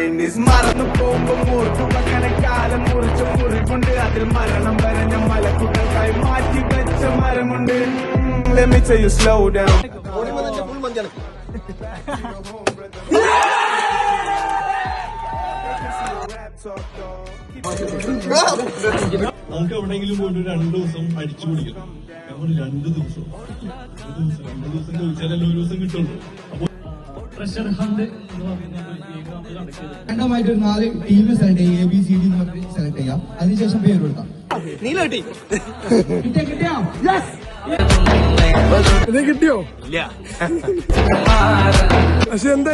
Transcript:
മറന്നു പോകുമ്പോ മൂർത്തു വെക്കണ കാലം മുറിച്ച മുറിവുണ്ട് അതിൽ മരണം വരെ ഞാൻ മലക്കുട്ടൽക്കായി മാറ്റി വെച്ച മരമുണ്ട്. Let me tell you slow down. നമുക്ക് എവിടെയെങ്കിലും പോയിട്ട് 2 ദിവസം അടിച്ചു പിടിക്കണം. നമ്മൾ 2 ദിവസം ചോദിച്ചാലല്ലേ ഒരു ദിവസം കിട്ടുള്ളൂ. രണ്ടാമായിട്ട് 4 ടീം സെലക്ട് ചെയ്യുക, ABCD എന്ന് പറഞ്ഞ് സെലക്ട് ചെയ്യാം. അതിനുശേഷം പേര് കൊടുക്കാം. കിട്ടിയോ? ഇല്ല. എന്താ